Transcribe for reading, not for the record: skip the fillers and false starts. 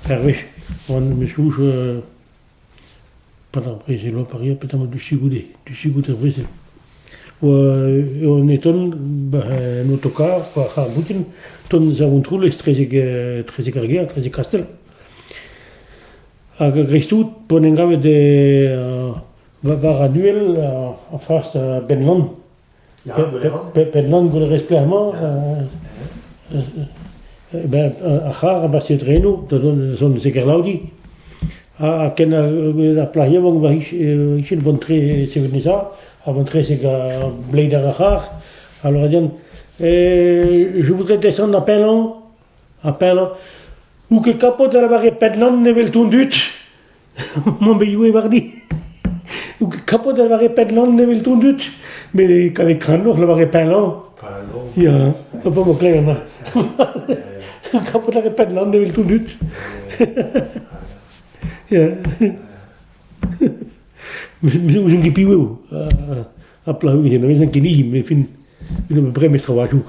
oui, on me souche pendant après c'est là Paris peut-être du Sigoudet après c'est on étonne un autocar par Boutin ton avons trouvé très cargué très castel à Gristout ponengave de va à duel en face à Benland Benland go resplément ben a char ba se treno son segerlaudi a ken la playa vont va ich ventre se venisa a ventre se ga blade a char alors bien je voudrais descendre à Pellan ou que capote la barre Penland nevel tundut mon beyou vardi ou que capote la barre Penland nevel tundut mais qu'avec crâne la barre Pellan ja pas mo clair capote la barre Penland nevel tundut ja mais où j'ai pioué à plat oui mais c'est un kini mais fin une vraie mestre va jouer